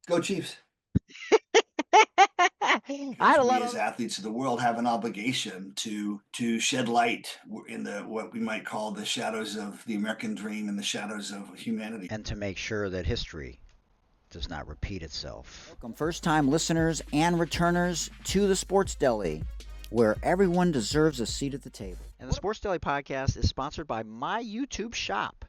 Go Chiefs. I had a We lot as of athletes of the world have an obligation to shed light in the what we might call the shadows of the American dream and the shadows of humanity. and to make sure that history does not repeat itself. Welcome, first-time listeners and returners to the Sports Deli, where everyone deserves a seat at the table. And the Sports Deli podcast is sponsored by my YouTube shop.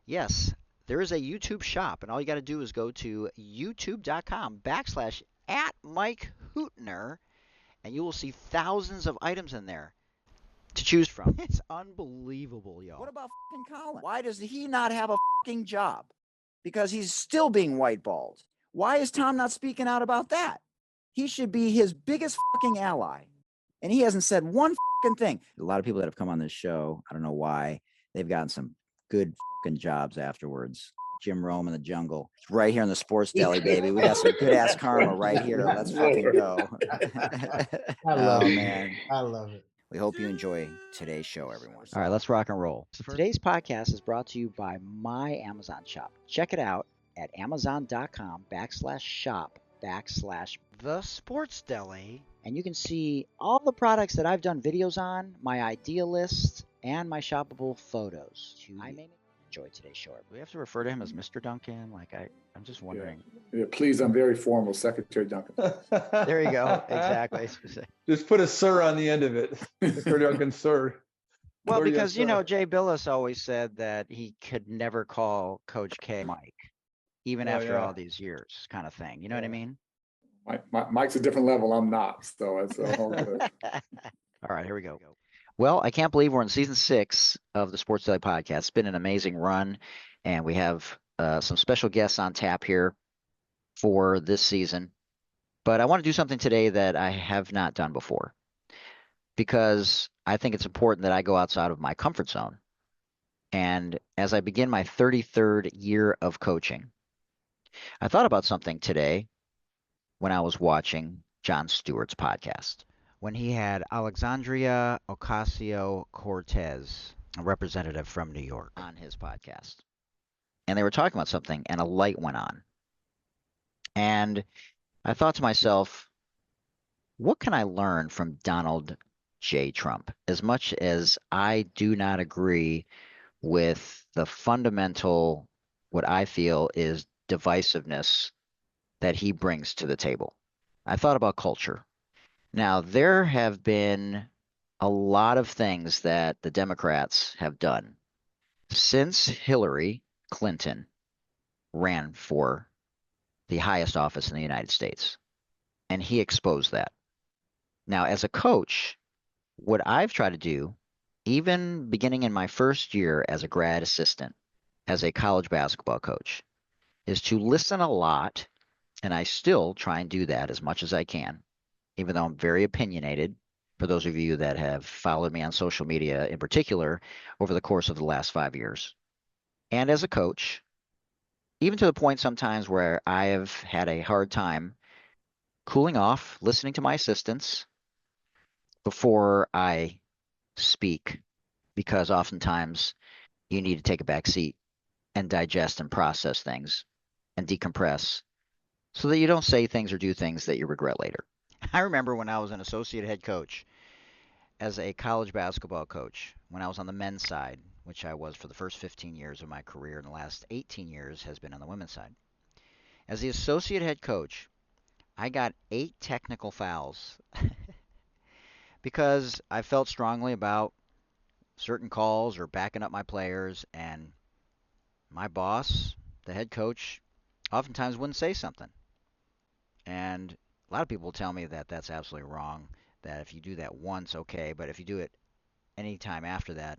Yes, there is a YouTube shop, and all you got to do is go to youtube.com/@Mike and you will see thousands of items in there to choose from. It's unbelievable, yo. What about fucking Colin? Why does he not have a fucking job? Because he's still being whiteballed. Why is Tom not speaking out about that? He should be his biggest fucking ally. And he hasn't said one fucking thing. A lot of people that have come on this show, I don't know why, they've gotten some good fucking jobs afterwards. Jim Rome in the jungle. It's right here in the Sports Deli, baby. We got some good ass karma right here. Let's fucking go. I love it. Man. I love it. We hope you enjoy today's show, everyone. All right, let's rock and roll. So today's podcast is brought to you by my Amazon shop. Check it out at amazon.com/shop/the Sports Deli. And you can see all the products that I've done videos on, my idea list, and my shoppable photos. I may enjoy today's show. Do we have to refer to him as Mr. Duncan? I'm just wondering. Yeah, please, I'm very formal, Secretary Duncan. There you go. Exactly. Just put a sir on the end of it. Mr. Duncan, sir. Well, Or because, yes, sir. Jay Billis always said that he could never call Coach K Mike, even Oh, after yeah. all these years, kind of thing. You know what I mean? Mike's a different level. I'm not, so it's all good. All right, here we go. Well, I can't believe we're in season 6 of the Sports Daily Podcast. It's been an amazing run, and we have some special guests on tap here for this season. But I want to do something today that I have not done before, because I think it's important that I go outside of my comfort zone. And as I begin my 33rd year of coaching, I thought about something today when I was watching Jon Stewart's podcast, when he had Alexandria Ocasio-Cortez, a representative from New York, on his podcast. And they were talking about something, and a light went on. And I thought to myself, what can I learn from Donald J. Trump? As much as I do not agree with the fundamental, what I feel is divisiveness that he brings to the table. I thought about culture. Now, there have been a lot of things that the Democrats have done since Hillary Clinton ran for the highest office in the United States, and he exposed that. Now, as a coach, what I've tried to do, even beginning in my first year as a grad assistant, as a college basketball coach, is to listen a lot. And I still try and do that as much as I can, even though I'm very opinionated, for those of you that have followed me on social media in particular over the course of the last 5 years. And as a coach, even to the point sometimes where I have had a hard time cooling off, listening to my assistants before I speak, because oftentimes you need to take a back seat and digest and process things and decompress, so that you don't say things or do things that you regret later. I remember when I was an associate head coach as a college basketball coach, when I was on the men's side, which I was for the first 15 years of my career, and the last 18 years has been on the women's side. As the associate head coach, I got 8 technical fouls because I felt strongly about certain calls or backing up my players, and my boss, the head coach, oftentimes wouldn't say something. And a lot of people tell me that that's absolutely wrong, that if you do that once, okay, but if you do it any time after that,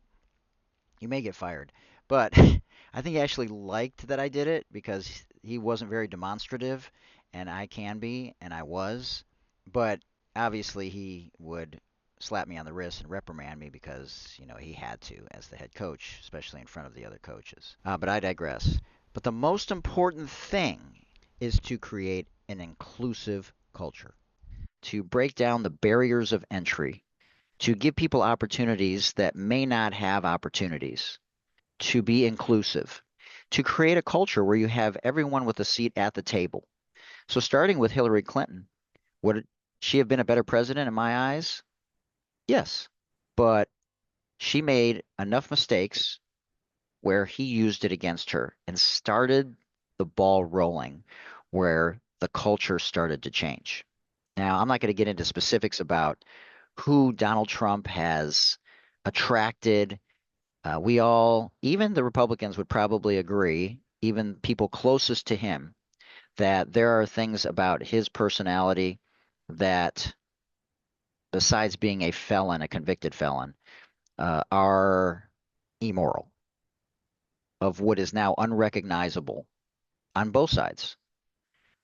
you may get fired. But I think he actually liked that I did it, because he wasn't very demonstrative, and I can be, and I was. But obviously he would slap me on the wrist and reprimand me because, he had to as the head coach, especially in front of the other coaches. But I digress. But the most important thing is to create an inclusive culture, to break down the barriers of entry, to give people opportunities that may not have opportunities, to be inclusive, to create a culture where you have everyone with a seat at the table, So starting with Hillary Clinton, would she have been a better president in my eyes? Yes. But she made enough mistakes where he used it against her and started the ball rolling where the culture started to change. Now, I'm not going to get into specifics about who Donald Trump has attracted. We all, even the Republicans would probably agree, even people closest to him, that there are things about his personality that, besides being a felon, a convicted felon, are immoral, of what is now unrecognizable on both sides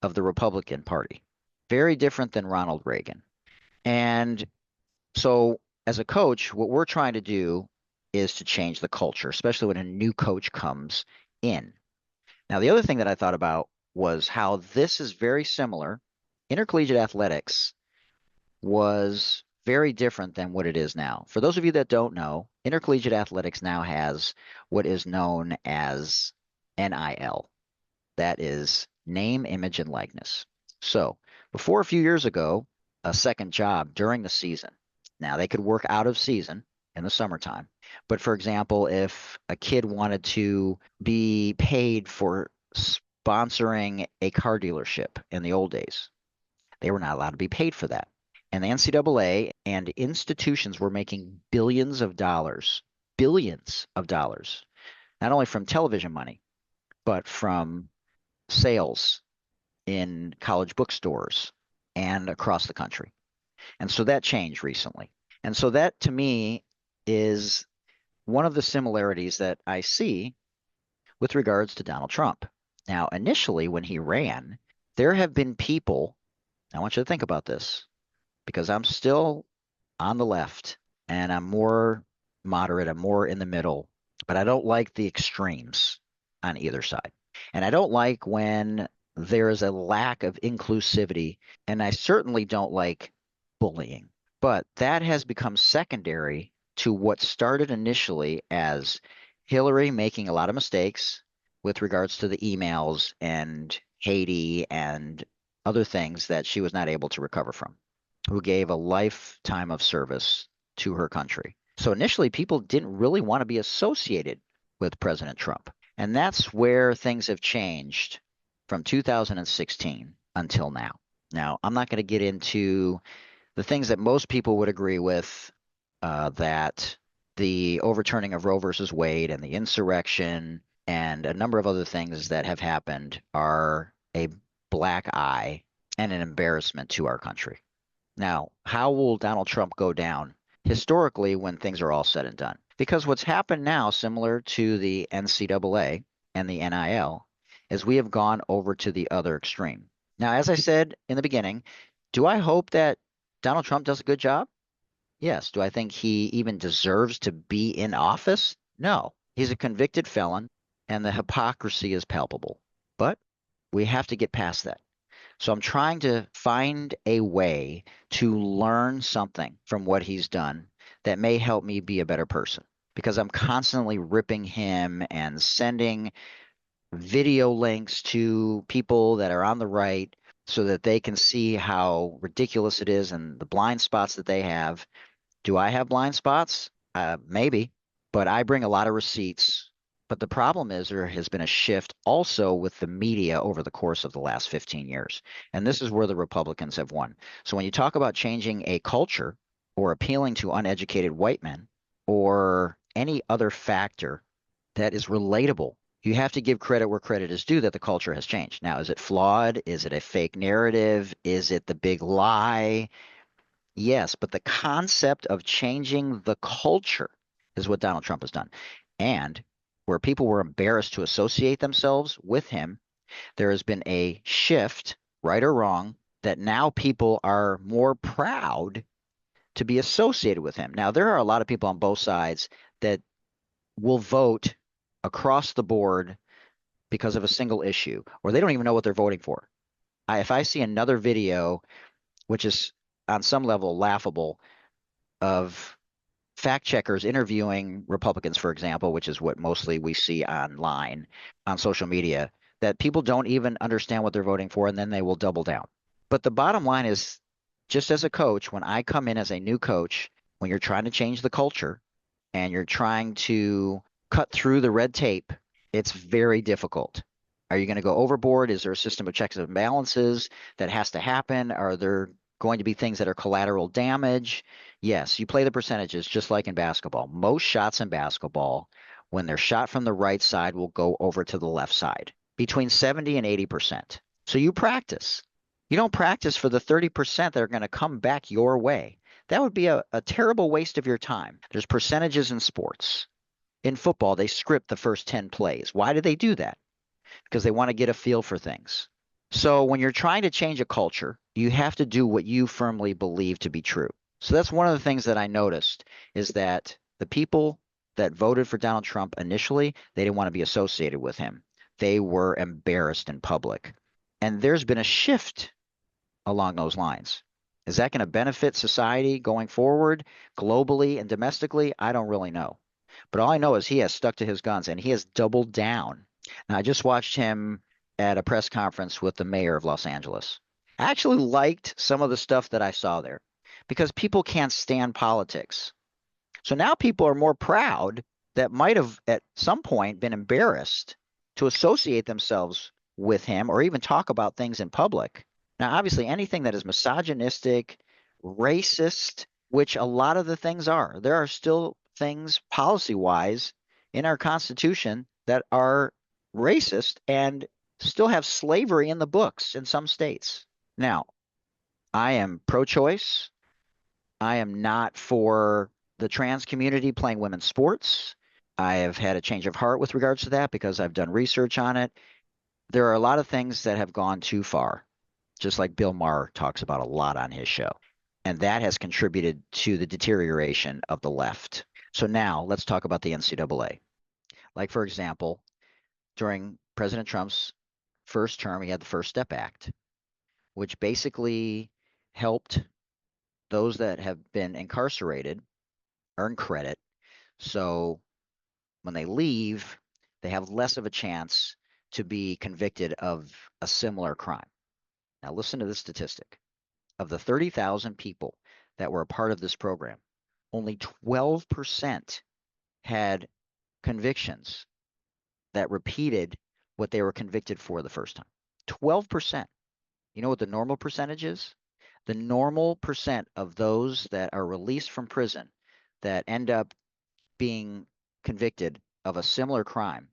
of the Republican Party. Very different than Ronald Reagan. And so, as a coach, what we're trying to do is to change the culture, especially when a new coach comes in. Now, the other thing that I thought about was how this is very similar. Intercollegiate athletics was very different than what it is now. For those of you that don't know, intercollegiate athletics now has what is known as NIL. That is name, image, and likeness. So before a few years ago, a second job during the season. Now they could work out of season in the summertime. But for example, if a kid wanted to be paid for sponsoring a car dealership in the old days, they were not allowed to be paid for that. And the NCAA and institutions were making billions of dollars, not only from television money, but from sales in college bookstores and across the country. And so that changed recently. And so that, to me, is one of the similarities that I see with regards to Donald Trump. Now, initially, when he ran, there have been people, I want you to think about this, because I'm still on the left and I'm more moderate, I'm more in the middle, but I don't like the extremes on either side. And I don't like when there is a lack of inclusivity, and I certainly don't like bullying. But that has become secondary to what started initially as Hillary making a lot of mistakes with regards to the emails and Haiti and other things that she was not able to recover from, who gave a lifetime of service to her country. So initially, people didn't really want to be associated with President Trump. And that's where things have changed from 2016 until now. Now, I'm not going to get into the things that most people would agree with, that the overturning of Roe versus Wade and the insurrection and a number of other things that have happened are a black eye and an embarrassment to our country. Now, how will Donald Trump go down historically when things are all said and done? Because what's happened now, similar to the NCAA and the NIL, is we have gone over to the other extreme. Now, as I said in the beginning, do I hope that Donald Trump does a good job? Yes. Do I think he even deserves to be in office? No. He's a convicted felon, and the hypocrisy is palpable. But we have to get past that. So I'm trying to find a way to learn something from what he's done that may help me be a better person, because I'm constantly ripping him and sending video links to people that are on the right so that they can see how ridiculous it is and the blind spots that they have. Do I have blind spots? Maybe, but I bring a lot of receipts. But the problem is there has been a shift also with the media over the course of the last 15 years. And this is where the Republicans have won. So when you talk about changing a culture or appealing to uneducated white men or any other factor that is relatable, you have to give credit where credit is due, that the culture has changed. Now, is it flawed? Is it a fake narrative? Is it the big lie? Yes, but the concept of changing the culture is what Donald Trump has done. And where people were embarrassed to associate themselves with him, there has been a shift, right or wrong, that now people are more proud to be associated with him. Now, there are a lot of people on both sides that will vote across the board because of a single issue, or they don't even know what they're voting for. If I see another video, which is on some level laughable, of fact checkers interviewing Republicans, for example, which is what mostly we see online on social media, that people don't even understand what they're voting for, and then they will double down. But the bottom line is, just as a coach, when I come in as a new coach, when you're trying to change the culture and you're trying to cut through the red tape, it's very difficult. Are you going to go overboard? Is there a system of checks and balances that has to happen? Are there going to be things that are collateral damage? Yes, you play the percentages just like in basketball. Most shots in basketball, when they're shot from the right side, will go over to the left side, between 70 and 80%. So you practice. You don't practice for the 30% that are going to come back your way. That would be a terrible waste of your time. There's percentages in sports. In football, they script the first 10 plays. Why do they do that? Because they want to get a feel for things. So when you're trying to change a culture, you have to do what you firmly believe to be true. So that's one of the things that I noticed, is that the people that voted for Donald Trump initially, they didn't want to be associated with him. They were embarrassed in public. And there's been a shift along those lines. Is that going to benefit society going forward, globally and domestically? I don't really know. But all I know is he has stuck to his guns and he has doubled down. Now, I just watched him at a press conference with the mayor of Los Angeles. I actually liked some of the stuff that I saw there because people can't stand politics. So now people are more proud that might have at some point been embarrassed to associate themselves with him or even talk about things in public. Now, obviously, anything that is misogynistic, racist, which a lot of the things are, there are still things policy-wise in our Constitution that are racist and still have slavery in the books in some states. Now, I am pro-choice. I am not for the trans community playing women's sports. I have had a change of heart with regards to that because I've done research on it. There are a lot of things that have gone too far, just like Bill Maher talks about a lot on his show. And that has contributed to the deterioration of the left. So now let's talk about the NCAA. Like, for example, during President Trump's first term, he had the First Step Act, which basically helped those that have been incarcerated earn credit. So when they leave, they have less of a chance to be convicted of a similar crime. Now listen to this statistic. Of the 30,000 people that were a part of this program, only 12% had convictions that repeated what they were convicted for the first time. 12%. You know what the normal percentage is? The normal percent of those that are released from prison that end up being convicted of a similar crime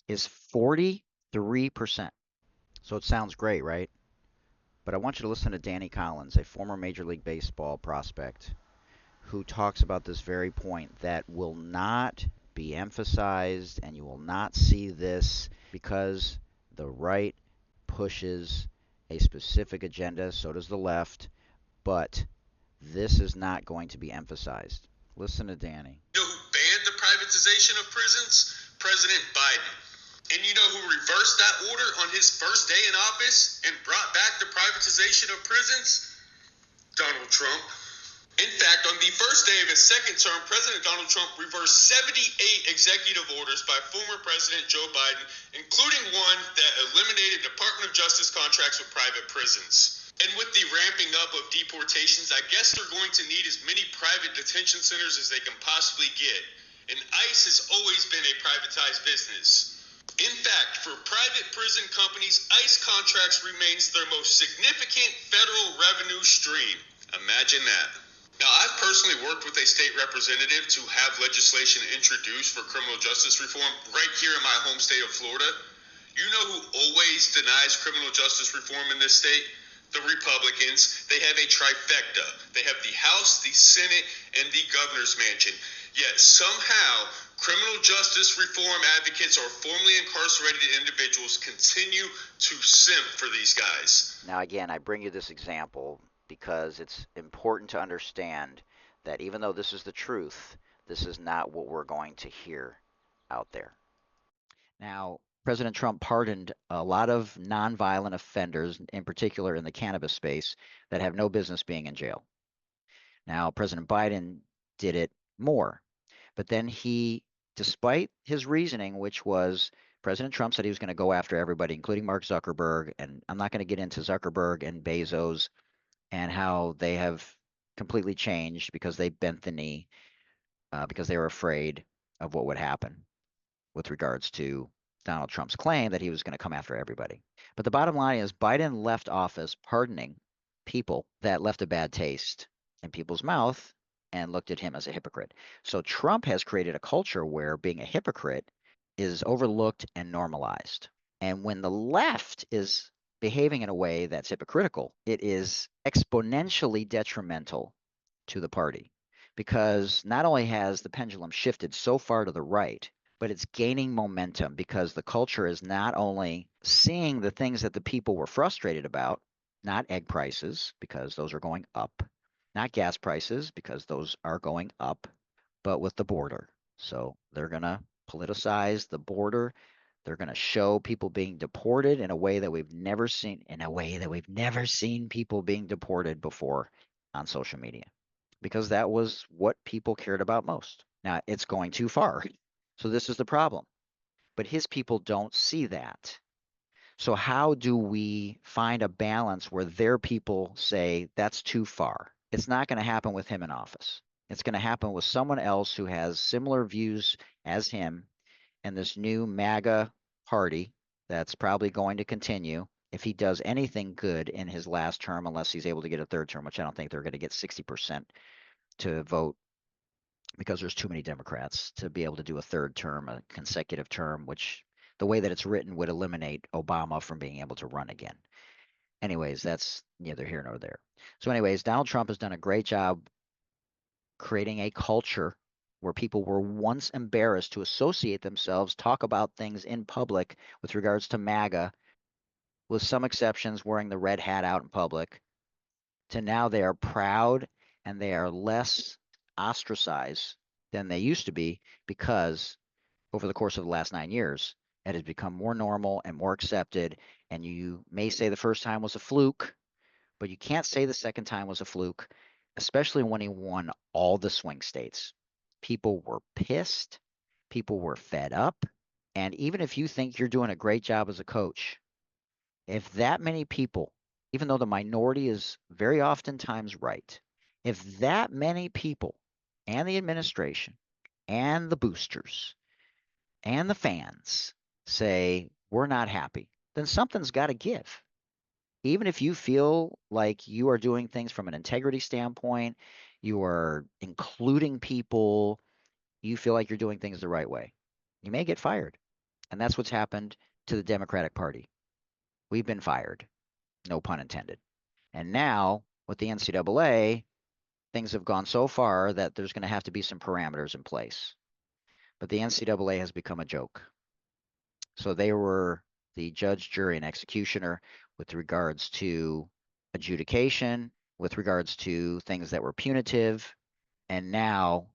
is 43%. So it sounds great, right? But I want you to listen to Danny Collins, a former Major League Baseball prospect, who talks about this very point that will not be emphasized, and you will not see this because the right pushes a specific agenda, so does the left, but this is not going to be emphasized. Listen to Danny. You know who banned the privatization of prisons? President Biden. And you know who reversed that order on his first day in office and brought back the privatization of prisons? Donald Trump. In fact, on the first day of his second term, President Donald Trump reversed 78 executive orders by former President Joe Biden, including one that eliminated Department of Justice contracts with private prisons. And with the ramping up of deportations, I guess they're going to need as many private detention centers as they can possibly get. And ICE has always been a privatized business. In fact, for private prison companies, ICE contracts remains their most significant federal revenue stream. Imagine that. Now, I've personally worked with a state representative to have legislation introduced for criminal justice reform right here in my home state of Florida. You know who always denies criminal justice reform in this state? The Republicans. They have a trifecta. They have the House, the Senate, and the governor's mansion. Yet somehow, criminal justice reform advocates or formerly incarcerated individuals continue to simp for these guys. Now, again, I bring you this example because it's important to understand that even though this is the truth, this is not what we're going to hear out there. Now, President Trump pardoned a lot of nonviolent offenders, in particular in the cannabis space, that have no business being in jail. Now, President Biden did it more. But then he, despite his reasoning, which was President Trump said he was going to go after everybody, including Mark Zuckerberg. And I'm not going to get into Zuckerberg and Bezos and how they have completely changed because they bent the knee because they were afraid of what would happen with regards to Donald Trump's claim that he was going to come after everybody. But the bottom line is Biden left office pardoning people that left a bad taste in people's mouth and looked at him as a hypocrite. So Trump has created a culture where being a hypocrite is overlooked and normalized. And when the left is behaving in a way that's hypocritical, it is exponentially detrimental to the party because not only has the pendulum shifted so far to the right, but it's gaining momentum because the culture is not only seeing the things that the people were frustrated about, not egg prices, because those are going up, not gas prices, because those are going up, but with the border. So they're going to politicize the border. They're going to show people being deported in a way that we've never seen, people being deported before on social media, because that was what people cared about most. Now it's going too far. So this is the problem. But his people don't see that. So how do we find a balance where their people say that's too far? It's not going to happen with him in office. It's going to happen with someone else who has similar views as him and this new MAGA party that's probably going to continue if he does anything good in his last term, unless he's able to get a third term, which I don't think they're going to get 60% to vote because there's too many Democrats to be able to do a third term, a consecutive term, which the way that it's written would eliminate Obama from being able to run again. Anyways, that's neither here nor there. So anyways, Donald Trump has done a great job creating a culture where people were once embarrassed to associate themselves, talk about things in public with regards to MAGA, with some exceptions wearing the red hat out in public, to now they are proud and they are less ostracized than they used to be because over the course of the last 9 years, it has become more normal and more accepted. And you may say the first time was a fluke, but you can't say the second time was a fluke, especially when he won all the swing states. People were pissed. People were fed up. And even if you think you're doing a great job as a coach, if that many people, even though the minority is very oftentimes right, if that many people and the administration and the boosters and the fans say, we're not happy, then something's got to give. Even if you feel like you are doing things from an integrity standpoint, you are including people, you feel like you're doing things the right way, you may get fired. And that's what's happened to the Democratic Party. We've been fired, no pun intended. And now with the NCAA, things have gone so far that there's going to have to be some parameters in place. But the NCAA has become a joke. So they were the judge, jury, and executioner with regards to adjudication, with regards to things that were punitive, and now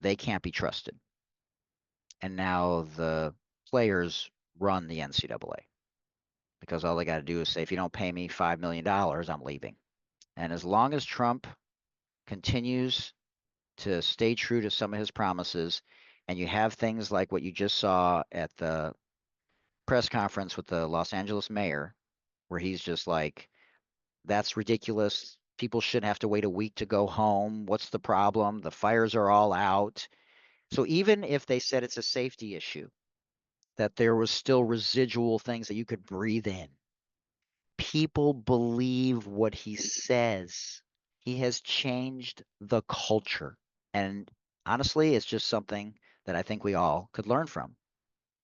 they can't be trusted. And now the players run the NCAA because all they got to do is say, if you don't pay me $5 million, I'm leaving. And as long as Trump continues to stay true to some of his promises, and you have things like what you just saw at the press conference with the Los Angeles mayor, where he's just like, that's ridiculous. People shouldn't have to wait a week to go home. What's the problem? The fires are all out. So even if they said it's a safety issue, that there was still residual things that you could breathe in, people believe what he says. He has changed the culture. And honestly, it's just something that I think we all could learn from.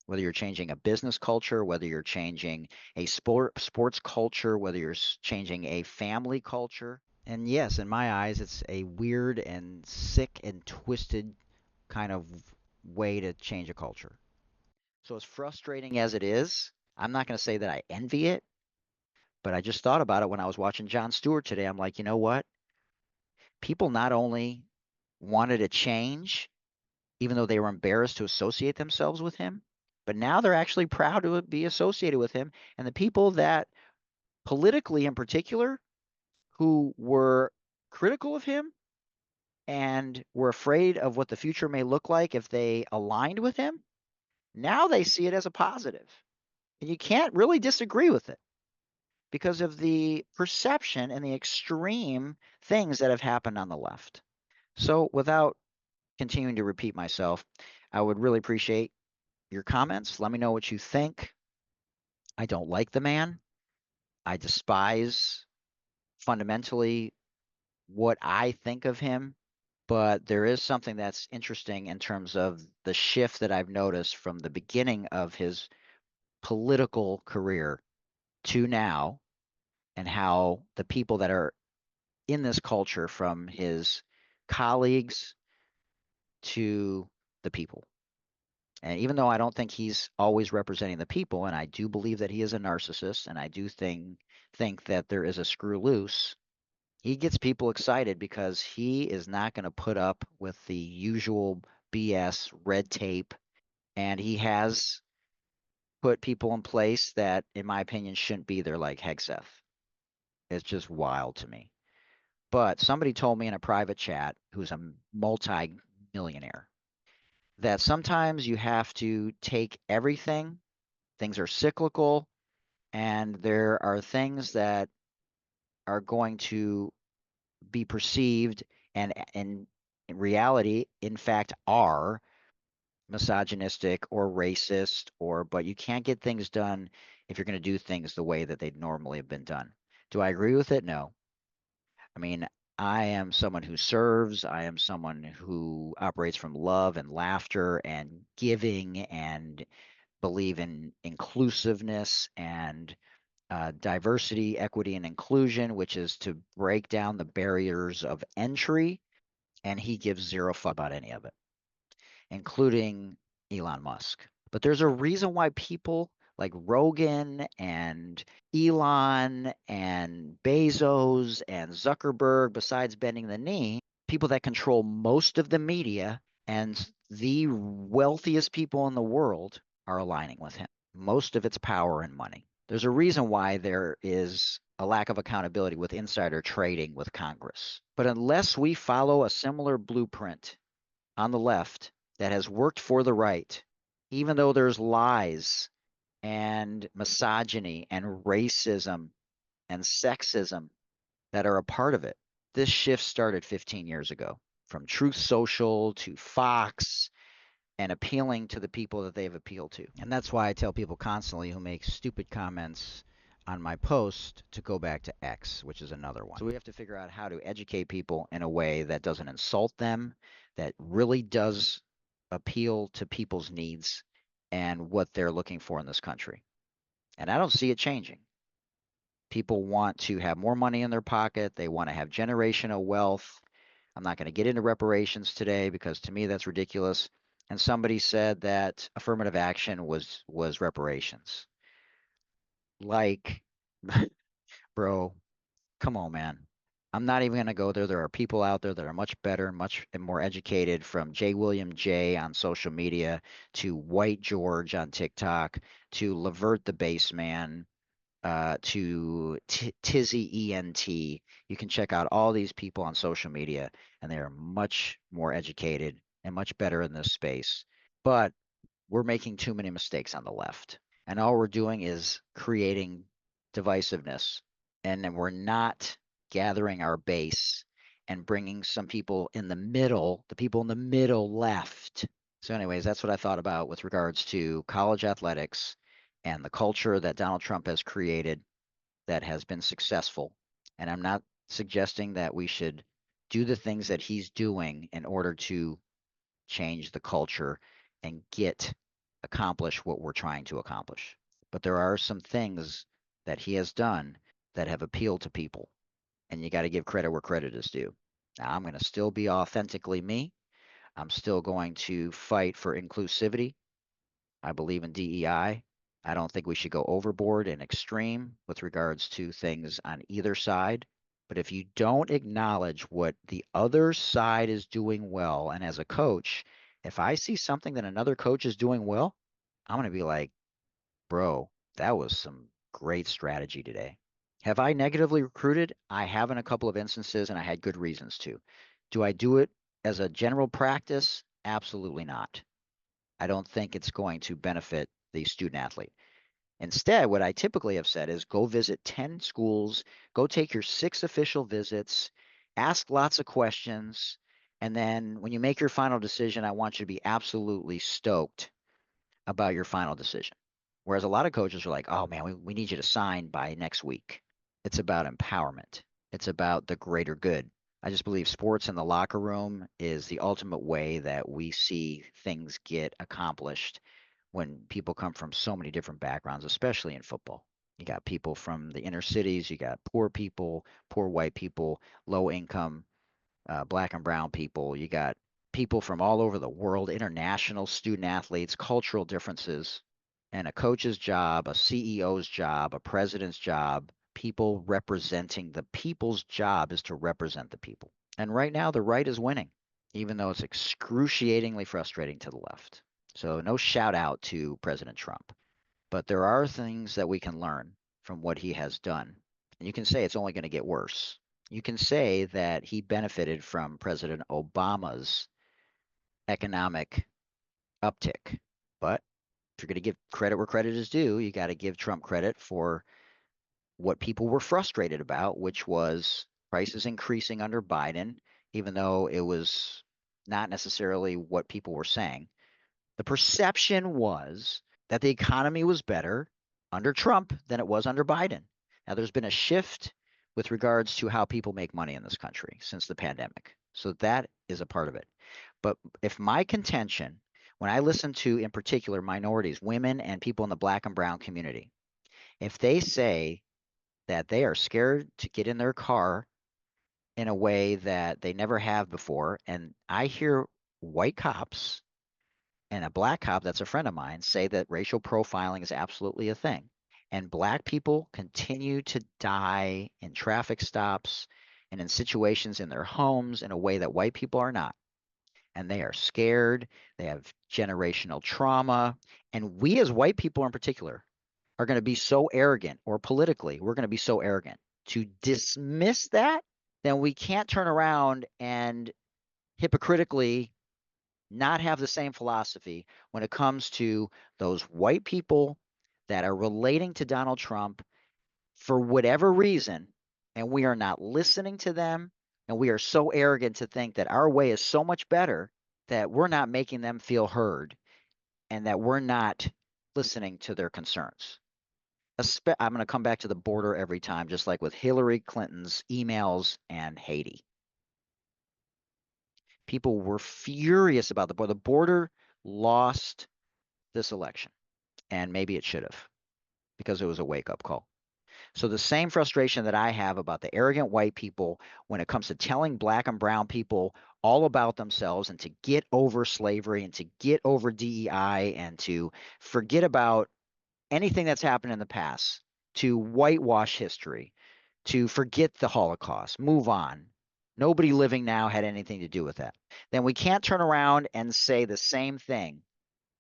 Whether you're changing a business culture, whether you're changing a sports culture, whether you're changing a family culture. And yes, in my eyes, it's a weird and sick and twisted kind of way to change a culture. So as frustrating as it is, I'm not going to say that I envy it, but I just thought about it when I was watching Jon Stewart today. I'm like, you know what? People not only wanted a change, even though they were embarrassed to associate themselves with him, but now they're actually proud to be associated with him. And the people that politically in particular who were critical of him and were afraid of what the future may look like if they aligned with him, Now they see it as a positive. And you can't really disagree with it because of the perception and the extreme things that have happened on the left. So without continuing to repeat myself, I would really appreciate your comments. Let me know what you think. I don't like the man. I despise fundamentally what I think of him, but there is something that's interesting in terms of the shift that I've noticed from the beginning of his political career to now, and how the people that are in this culture, from his colleagues to the people. And even though I don't think he's always representing the people, and I do believe that he is a narcissist, and I do think that there is a screw loose, he gets people excited because he is not going to put up with the usual BS red tape, and he has put people in place that, in my opinion, shouldn't be there, like Hegseth. It's just wild to me. But somebody told me in a private chat, who's a multi-millionaire, that sometimes you have to take everything. Things are cyclical, and there are things that are going to be perceived and in reality, in fact, are misogynistic or racist, but you can't get things done if you're going to do things the way that they'd normally have been done. Do I agree with it? No. I mean, I am someone who serves. I am someone who operates from love and laughter and giving, and believe in inclusiveness and diversity, equity, and inclusion, which is to break down the barriers of entry. And he gives zero fuck about any of it, including Elon Musk. But there's a reason why people like Rogan and Elon and Bezos and Zuckerberg, besides bending the knee, people that control most of the media and the wealthiest people in the world are aligning with him. Most of its power and money. There's a reason why there is a lack of accountability with insider trading with Congress. But unless we follow a similar blueprint on the left that has worked for the right, even though there's lies and misogyny and racism and sexism that are a part of it. This shift started 15 years ago, from Truth Social to Fox, and appealing to the people that they've appealed to. And that's why I tell people constantly who make stupid comments on my post to go back to X, which is another one. So we have to figure out how to educate people in a way that doesn't insult them, that really does appeal to people's needs and what they're looking for in this country. And I don't see it changing. People want to have more money in their pocket. They want to have generational wealth. I'm not going to get into reparations today because to me that's ridiculous. And somebody said that affirmative action was reparations. Like, bro, come on, man. I'm not even going to go there. There are people out there that are much better, much more educated, from J. William J. on social media to White George on TikTok to Levert the Baseman to Tizzy ENT. You can check out all these people on social media, and they are much more educated and much better in this space. But we're making too many mistakes on the left. And all we're doing is creating divisiveness. And then we're not gathering our base and bringing some people in the middle, the people in the middle left. So anyways, that's what I thought about with regards to college athletics and the culture that Donald Trump has created that has been successful. And I'm not suggesting that we should do the things that he's doing in order to change the culture and accomplish what we're trying to accomplish. But there are some things that he has done that have appealed to people, and you got to give credit where credit is due. Now, I'm going to still be authentically me. I'm still going to fight for inclusivity. I believe in DEI. I don't think we should go overboard and extreme with regards to things on either side. But if you don't acknowledge what the other side is doing well, and as a coach, if I see something that another coach is doing well, I'm going to be like, bro, that was some great strategy today. Have I negatively recruited? I have in a couple of instances, and I had good reasons to. Do I do it as a general practice? Absolutely not. I don't think it's going to benefit the student athlete. Instead, what I typically have said is go visit 10 schools, go take your 6 official visits, ask lots of questions, and then when you make your final decision, I want you to be absolutely stoked about your final decision. Whereas a lot of coaches are like, oh man, we need you to sign by next week. It's about empowerment. It's about the greater good. I just believe sports in the locker room is the ultimate way that we see things get accomplished when people come from so many different backgrounds, especially in football. You got people from the inner cities, you got poor people, poor white people, low income, black and brown people. You got people from all over the world, international student athletes, cultural differences. And a coach's job, a CEO's job, a president's job, people representing the people's job is to represent the people. And right now, the right is winning, even though it's excruciatingly frustrating to the left. So no shout out to President Trump, but there are things that we can learn from what he has done. And you can say it's only going to get worse. You can say that he benefited from President Obama's economic uptick. But if you're going to give credit where credit is due, you got to give Trump credit for what people were frustrated about, which was prices increasing under Biden, even though it was not necessarily what people were saying. The perception was that the economy was better under Trump than it was under Biden. Now, there's been a shift with regards to how people make money in this country since the pandemic. So that is a part of it. But if my contention, when I listen to, in particular, minorities, women and people in the black and brown community, if they say that they are scared to get in their car in a way that they never have before, and I hear white cops and a black cop that's a friend of mine say that racial profiling is absolutely a thing. And black people continue to die in traffic stops and in situations in their homes in a way that white people are not. And they are scared. They have generational trauma. And we as white people in particular are going to be so arrogant, or politically, we're going to be so arrogant to dismiss that, then we can't turn around and hypocritically not have the same philosophy when it comes to those white people that are relating to Donald Trump for whatever reason, and we are not listening to them, and we are so arrogant to think that our way is so much better that we're not making them feel heard and that we're not listening to their concerns. I'm going to come back to the border every time, just like with Hillary Clinton's emails and Haiti. People were furious about the border. The border lost this election, and maybe it should have, because it was a wake-up call. So the same frustration that I have about the arrogant white people when it comes to telling black and brown people all about themselves and to get over slavery and to get over DEI and to forget about anything that's happened in the past, to whitewash history, to forget the Holocaust, move on. Nobody living now had anything to do with that. Then we can't turn around and say the same thing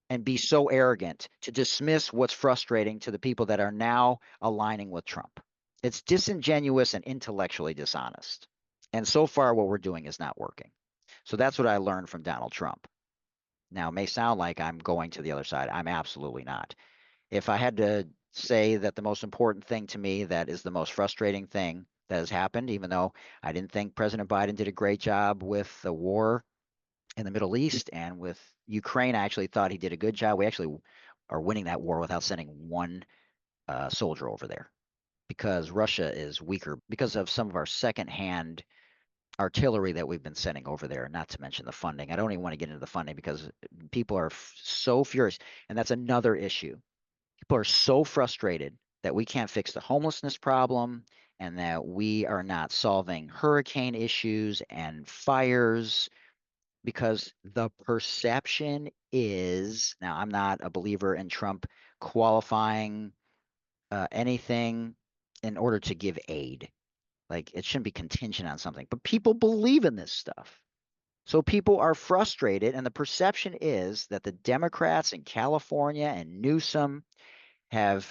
and be so arrogant to dismiss what's frustrating to the people that are now aligning with Trump. It's disingenuous and intellectually dishonest. And so far, what we're doing is not working. So that's what I learned from Donald Trump. Now, it may sound like I'm going to the other side. I'm absolutely not. If I had to say that the most important thing to me, that is the most frustrating thing that has happened, even though I didn't think President Biden did a great job with the war in the Middle East and with Ukraine, I actually thought he did a good job. We actually are winning that war without sending one soldier over there, because Russia is weaker because of some of our secondhand artillery that we've been sending over there, not to mention the funding. I don't even want to get into the funding because people are so furious. And that's another issue. People are so frustrated that we can't fix the homelessness problem and that we are not solving hurricane issues and fires, because the perception is, now I'm not a believer in Trump qualifying anything in order to give aid. Like, it shouldn't be contingent on something, but people believe in this stuff. So people are frustrated, and the perception is that the Democrats in California and Newsom have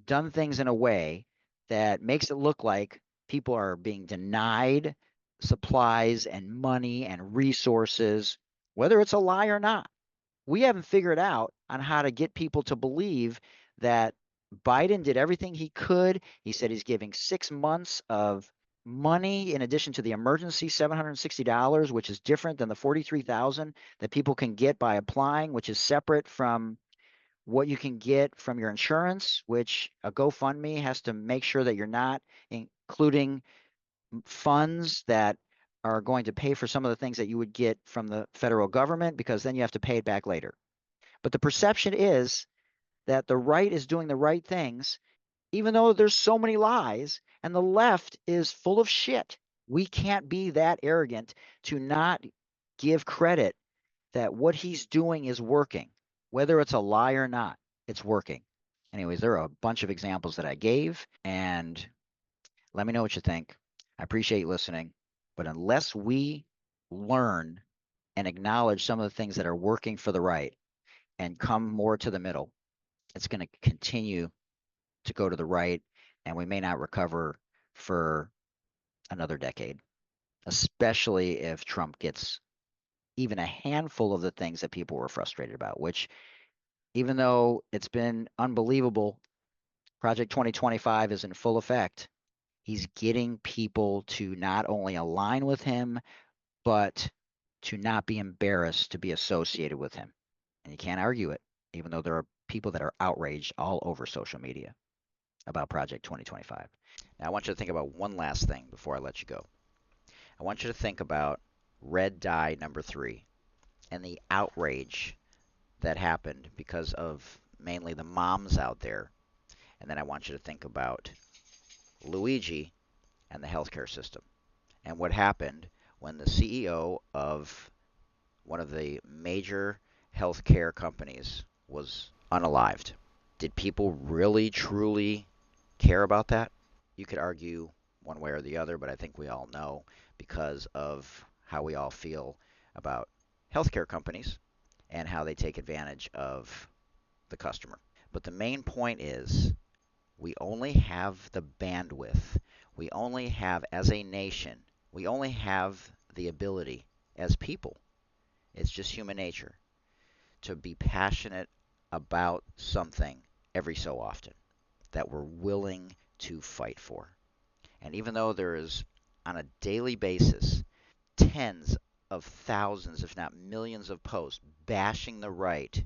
done things in a way that makes it look like people are being denied supplies and money and resources, whether it's a lie or not. We haven't figured out on how to get people to believe that Biden did everything he could. He said he's giving 6 months of money in addition to the emergency $760, which is different than the $43,000 that people can get by applying, which is separate from what you can get from your insurance, which a GoFundMe has to make sure that you're not including funds that are going to pay for some of the things that you would get from the federal government, because then you have to pay it back later. But the perception is that the right is doing the right things, even though there's so many lies, and the left is full of shit. We can't be that arrogant to not give credit that what he's doing is working. Whether it's a lie or not, it's working. Anyways, there are a bunch of examples that I gave, and let me know what you think. I appreciate you listening, but unless we learn and acknowledge some of the things that are working for the right and come more to the middle, it's going to continue to go to the right, and we may not recover for another decade, especially if Trump gets even a handful of the things that people were frustrated about, which, even though it's been unbelievable, Project 2025 is in full effect. He's getting people to not only align with him, but to not be embarrassed to be associated with him. And you can't argue it, even though there are people that are outraged all over social media about Project 2025. Now, I want you to think about one last thing before I let you go. I want you to think about red dye number 3 and the outrage that happened because of mainly the moms out there. And then I want you to think about Luigi and the healthcare system and what happened when the CEO of one of the major healthcare companies was unalived. Did people really, truly care about that? You could argue one way or the other, but I think we all know, because of how we all feel about healthcare companies and how they take advantage of the customer. But the main point is, we only have the bandwidth. We only have, as a nation, we only have the ability as people. It's just human nature to be passionate about something every so often that we're willing to fight for. And even though there is, on a daily basis, tens of thousands, if not millions of posts bashing the right,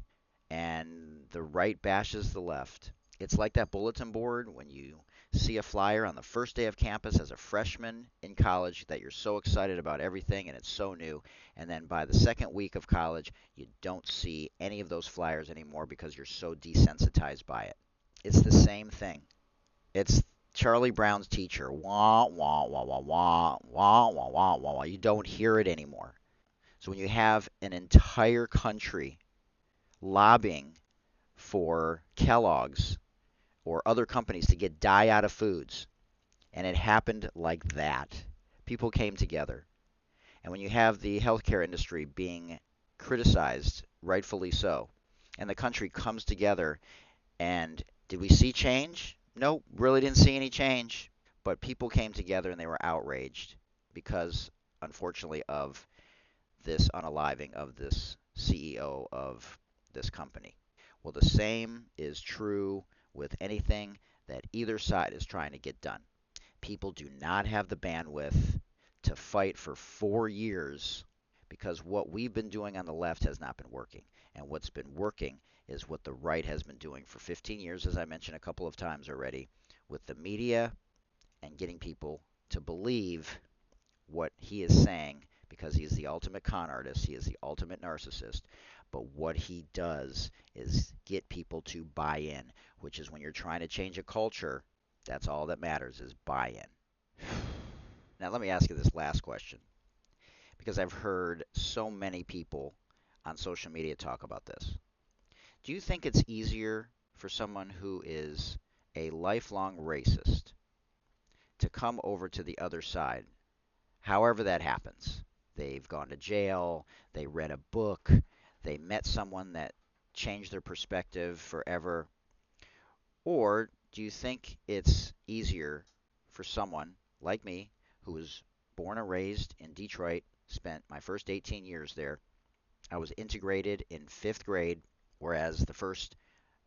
and the right bashes the left, it's like that bulletin board when you see a flyer on the first day of campus as a freshman in college that you're so excited about everything and it's so new, and then by the second week of college you don't see any of those flyers anymore because you're so desensitized by it. It's the same thing. It's Charlie Brown's teacher. Wah, wah, wah, wah, wah, wah, wah, wah, wah, wah. You don't hear it anymore. So when you have an entire country lobbying for Kellogg's or other companies to get dye out of foods, and it happened like that, people came together. And when you have the healthcare industry being criticized, rightfully so, and the country comes together, and did we see change? Nope, really didn't see any change. But people came together and they were outraged because, unfortunately, of this unaliving of this CEO of this company. Well, the same is true with anything that either side is trying to get done. People do not have the bandwidth to fight for 4 years because what we've been doing on the left has not been working. And what's been working is what the right has been doing for 15 years, as I mentioned a couple of times already, with the media and getting people to believe what he is saying, because he is the ultimate con artist, he is the ultimate narcissist. But what he does is get people to buy in, which is when you're trying to change a culture, that's all that matters, is buy-in. Now let me ask you this last question, because I've heard so many people on social media talk about this. Do you think it's easier for someone who is a lifelong racist to come over to the other side, however that happens? They've gone to jail, they read a book, they met someone that changed their perspective forever. Or do you think it's easier for someone like me, who was born and raised in Detroit, spent my first 18 years there, I was integrated in 5th grade, whereas the first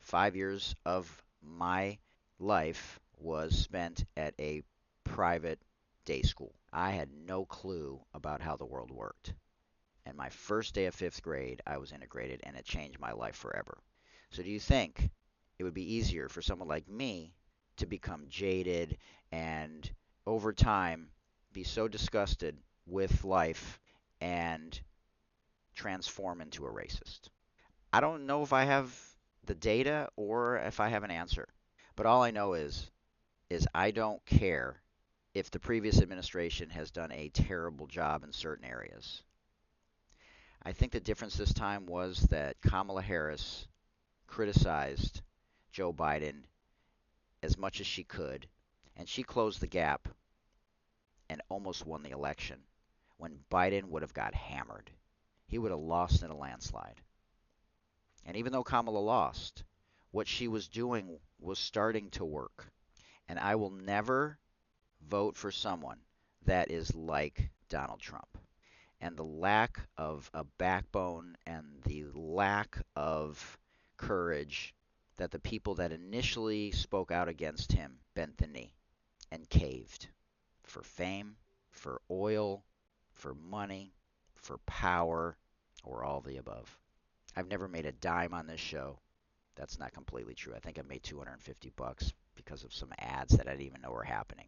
5 years of my life was spent at a private day school. I had no clue about how the world worked. And my first day of 5th grade, I was integrated, and it changed my life forever. So do you think it would be easier for someone like me to become jaded and over time be so disgusted with life and transform into a racist? I don't know if I have the data or if I have an answer. But all I know is I don't care if the previous administration has done a terrible job in certain areas. I think the difference this time was that Kamala Harris criticized Joe Biden as much as she could, and she closed the gap and almost won the election when Biden would have got hammered. He would have lost in a landslide. And even though Kamala lost, what she was doing was starting to work. And I will never vote for someone that is like Donald Trump. And the lack of a backbone and the lack of courage that the people that initially spoke out against him bent the knee and caved for fame, for oil, for money, for power, or all the above. I've never made a dime on this show. That's not completely true. I think I made $250 because of some ads that I didn't even know were happening.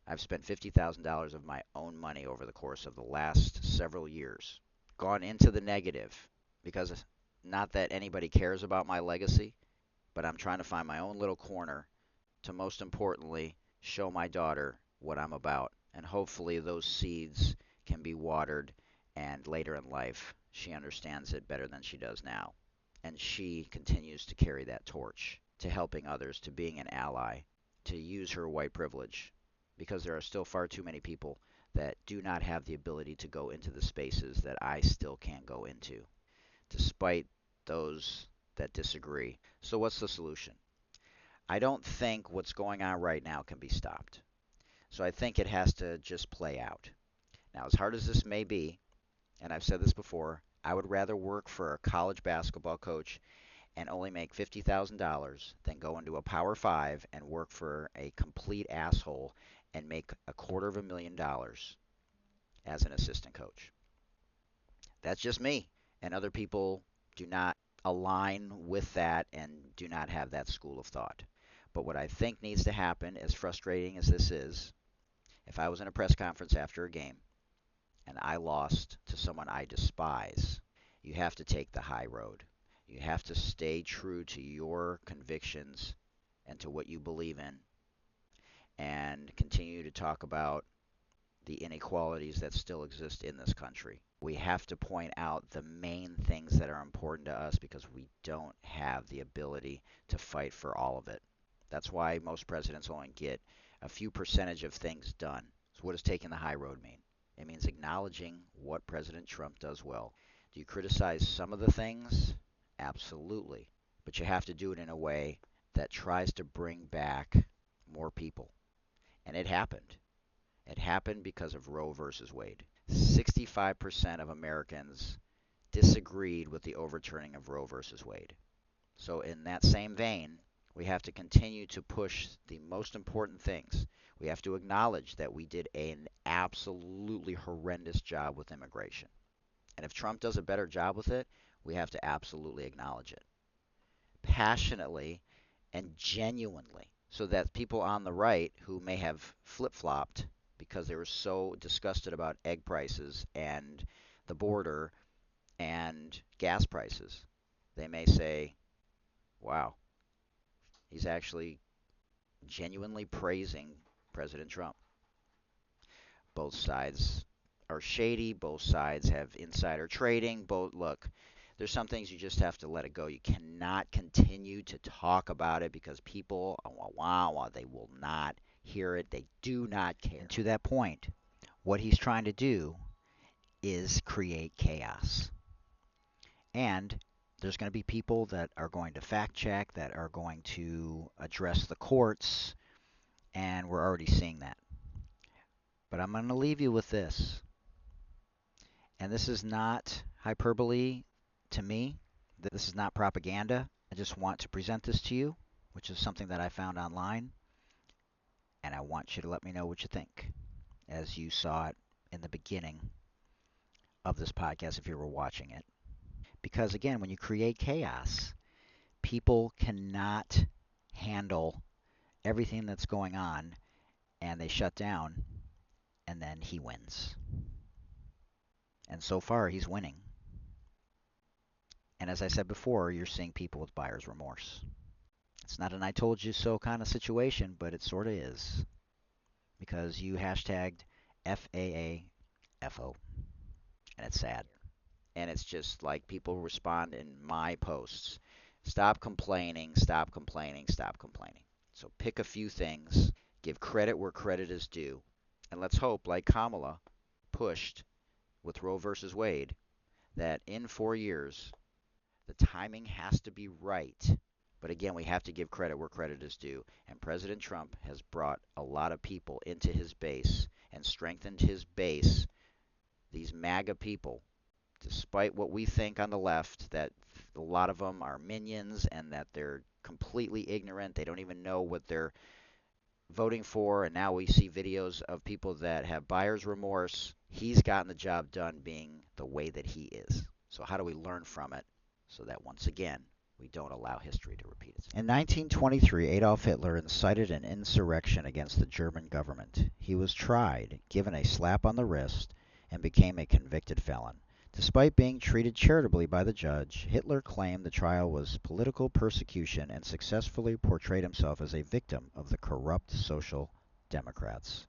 I've spent $50,000 of my own money over the course of the last several years, gone into the negative, because not that anybody cares about my legacy, but I'm trying to find my own little corner to, most importantly, show my daughter what I'm about. And hopefully those seeds can be watered, and later in life she understands it better than she does now. And she continues to carry that torch to helping others, to being an ally, to use her white privilege. Because there are still far too many people that do not have the ability to go into the spaces that I still can't go into, despite those that disagree. So what's the solution? I don't think what's going on right now can be stopped. So I think it has to just play out. Now, as hard as this may be, and I've said this before, I would rather work for a college basketball coach and only make $50,000 than go into a Power 5 and work for a complete asshole and make $250,000 as an assistant coach. That's just me. And other people do not align with that and do not have that school of thought. But what I think needs to happen, as frustrating as this is, if I was in a press conference after a game and I lost to someone I despise, you have to take the high road. You have to stay true to your convictions and to what you believe in, and continue to talk about the inequalities that still exist in this country. We have to point out the main things that are important to us because we don't have the ability to fight for all of it. That's why most presidents only get a few percentage of things done. So what does taking the high road mean? It means acknowledging what President Trump does well. Do you criticize some of the things? Absolutely. But you have to do it in a way that tries to bring back more people. And it happened. It happened because of Roe versus Wade. 65% of Americans disagreed with the overturning of Roe versus Wade. So in that same vein, we have to continue to push the most important things. We have to acknowledge that we did an absolutely horrendous job with immigration. And if Trump does a better job with it, we have to absolutely acknowledge it. Passionately and genuinely, so that people on the right who may have flip-flopped because they were so disgusted about egg prices and the border and gas prices, they may say, wow, he's actually genuinely praising President Trump. Both sides are shady. Both sides have insider trading. Look, there's some things you just have to let it go. You cannot continue to talk about it because people, they will not hear it. They do not care. And to that point, what he's trying to do is create chaos. And there's going to be people that are going to fact check, that are going to address the courts, and we're already seeing that. But I'm going to leave you with this. And this is not hyperbole to me. This is not propaganda. I just want to present this to you, which is something that I found online, and I want you to let me know what you think as you saw it in the beginning of this podcast if you were watching it. Because again, when you create chaos, people cannot handle everything that's going on and they shut down, and then he wins. And so far, he's winning. And as I said before, you're seeing people with buyer's remorse. It's not an I told you so kind of situation, but it sort of is. Because you hashtagged FAAFO. And it's sad. And it's just like people respond in my posts. Stop complaining, stop complaining, stop complaining. So pick a few things, give credit where credit is due, and let's hope, like Kamala pushed with Roe versus Wade, that in 4 years, the timing has to be right. But again, we have to give credit where credit is due. And President Trump has brought a lot of people into his base and strengthened his base, these MAGA people, despite what we think on the left, that a lot of them are minions and that they're completely ignorant. They don't even know what they're voting for. And now we see videos of people that have buyer's remorse. He's gotten the job done being the way that he is. So how do we learn from it so that once again, we don't allow history to repeat itself? In 1923, Adolf Hitler incited an insurrection against the German government. He was tried, given a slap on the wrist, and became a convicted felon. Despite being treated charitably by the judge, Hitler claimed the trial was political persecution and successfully portrayed himself as a victim of the corrupt Social Democrats.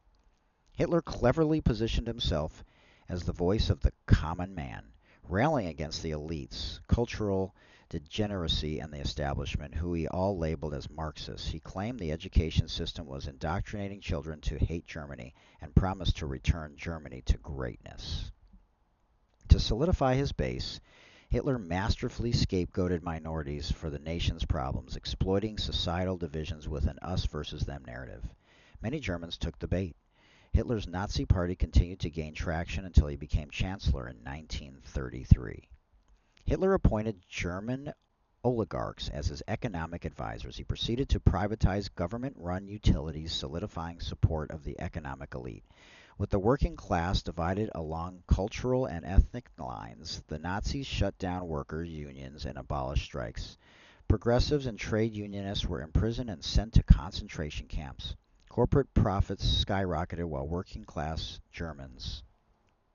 Hitler cleverly positioned himself as the voice of the common man, railing against the elites, cultural degeneracy, and the establishment, who he all labeled as Marxists. He claimed the education system was indoctrinating children to hate Germany and promised to return Germany to greatness. To solidify his base, Hitler masterfully scapegoated minorities for the nation's problems, exploiting societal divisions with an us versus them narrative. Many Germans took the bait. Hitler's Nazi Party continued to gain traction until he became chancellor in 1933. Hitler appointed German oligarchs as his economic advisors. He proceeded to privatize government-run utilities, solidifying support of the economic elite. With the working class divided along cultural and ethnic lines, the Nazis shut down workers' unions and abolished strikes. Progressives and trade unionists were imprisoned and sent to concentration camps. Corporate profits skyrocketed while working-class Germans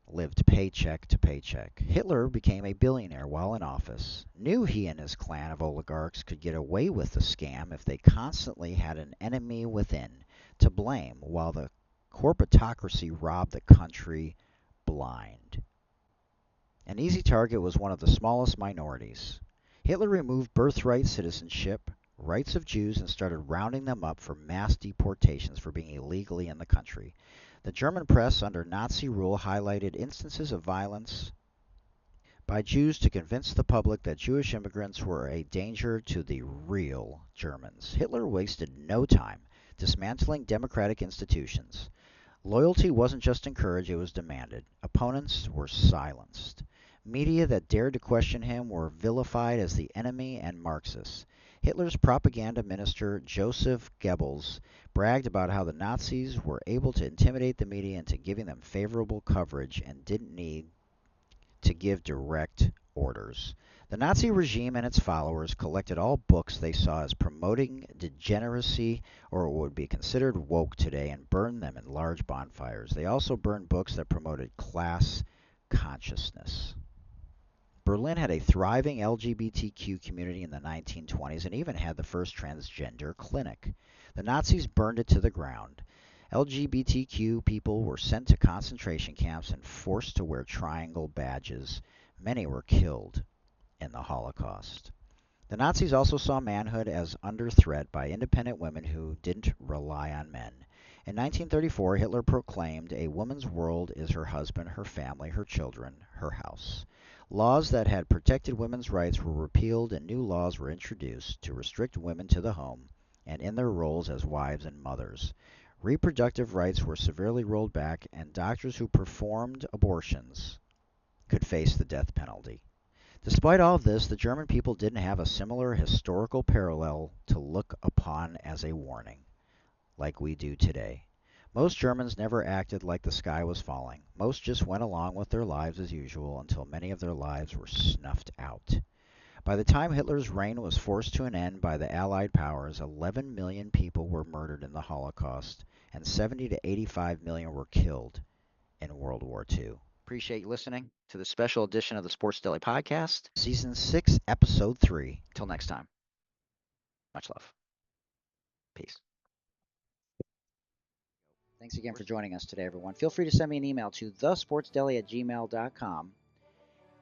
lived paycheck to paycheck. Hitler became a billionaire while in office, knew he and his clan of oligarchs could get away with the scam if they constantly had an enemy within to blame, while the corporatocracy robbed the country blind. An easy target was one of the smallest minorities. Hitler removed birthright citizenship, rights of Jews, and started rounding them up for mass deportations for being illegally in the country. The German press under Nazi rule highlighted instances of violence by Jews to convince the public that Jewish immigrants were a danger to the real Germans. Hitler wasted no time dismantling democratic institutions. Loyalty wasn't just encouraged, it was demanded. Opponents were silenced. Media that dared to question him were vilified as the enemy and Marxists. Hitler's propaganda minister, Joseph Goebbels, bragged about how the Nazis were able to intimidate the media into giving them favorable coverage and didn't need to give direct orders. The Nazi regime and its followers collected all books they saw as promoting degeneracy or what would be considered woke today and burned them in large bonfires. They also burned books that promoted class consciousness. Berlin had a thriving LGBTQ community in the 1920s and even had the first transgender clinic. The Nazis burned it to the ground. LGBTQ people were sent to concentration camps and forced to wear triangle badges. Many were killed in the Holocaust. The Nazis also saw manhood as under threat by independent women who didn't rely on men. In 1934, Hitler proclaimed a woman's world is her husband, her family, her children, her house. Laws that had protected women's rights were repealed and new laws were introduced to restrict women to the home and in their roles as wives and mothers. Reproductive rights were severely rolled back, and doctors who performed abortions could face the death penalty. Despite all of this, the German people didn't have a similar historical parallel to look upon as a warning, like we do today. Most Germans never acted like the sky was falling. Most just went along with their lives as usual until many of their lives were snuffed out. By the time Hitler's reign was forced to an end by the Allied powers, 11 million people were murdered in the Holocaust, and 70 to 85 million were killed in World War II. Appreciate you listening to the special edition of the Sports Deli Podcast, Season 6, Episode 3. Until next time, much love. Peace. Thanks again for joining us today, everyone. Feel free to send me an email to thesportsdeli@gmail.com.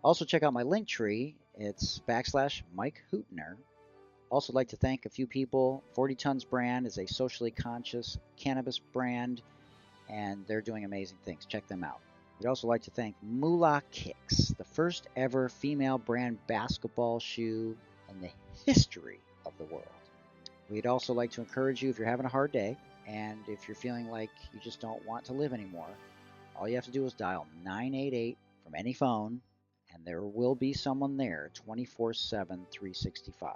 Also, check out my link tree. It's /Mike Hootner. Also, like to thank a few people. 40 Tons Brand is a socially conscious cannabis brand, and they're doing amazing things. Check them out. We'd also like to thank Moolah Kicks, the first ever female brand basketball shoe in the history of the world. We'd also like to encourage you, if you're having a hard day, and if you're feeling like you just don't want to live anymore, all you have to do is dial 988 from any phone, and there will be someone there 24/7, 365.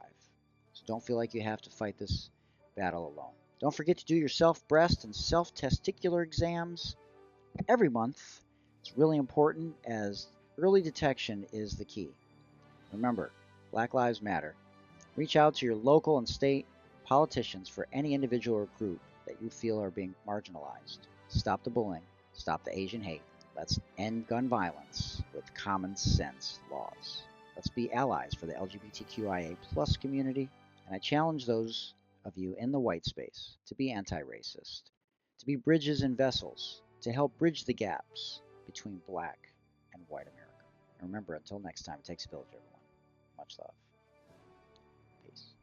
So don't feel like you have to fight this battle alone. Don't forget to do your self-breast and self-testicular exams every month. It's really important, as early detection is the key. Remember, Black Lives Matter. Reach out to your local and state politicians for any individual or group that you feel are being marginalized. Stop the bullying. Stop the Asian hate. Let's end gun violence with common sense laws. Let's be allies for the LGBTQIA+ community. And I challenge those of you in the white space to be anti-racist, to be bridges and vessels, to help bridge the gaps between black and white America. And remember, until next time, it takes a village, everyone. Much love. Peace.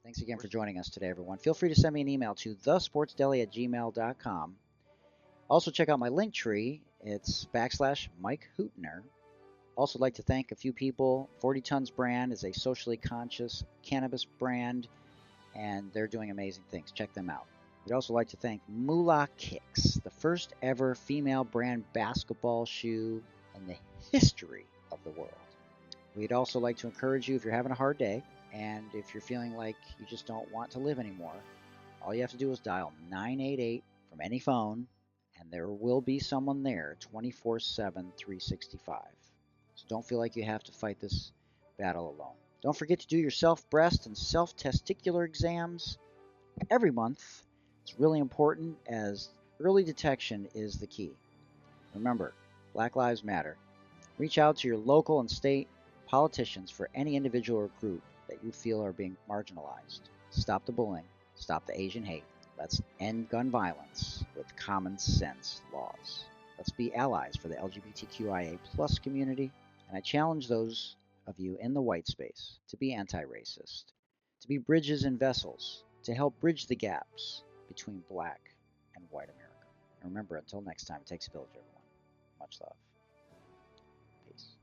Thanks again for joining us today, everyone. Feel free to send me an email to thesportsdeli@gmail.com. Also, check out my link tree. It's /Mike Hootner. Also, like to thank a few people. 40 Tons Brand is a socially conscious cannabis brand, and they're doing amazing things. Check them out. We'd also like to thank Moolah Kicks, the first ever female brand basketball shoe in the history of the world. We'd also like to encourage you, if you're having a hard day, and if you're feeling like you just don't want to live anymore, all you have to do is dial 988 from any phone, and there will be someone there 24/7, 365. So don't feel like you have to fight this battle alone. Don't forget to do your self-breast and self-testicular exams every month. It's really important, as early detection is the key. Remember, Black Lives Matter. Reach out to your local and state politicians for any individual or group that you feel are being marginalized. Stop the bullying. Stop the Asian hate. Let's end gun violence with common sense laws. Let's be allies for the LGBTQIA+ community. And I challenge those of you in the white space to be anti-racist, to be bridges and vessels, to help bridge the gaps between Black and white America. And remember, until next time, it takes a village, everyone. Much love. Peace.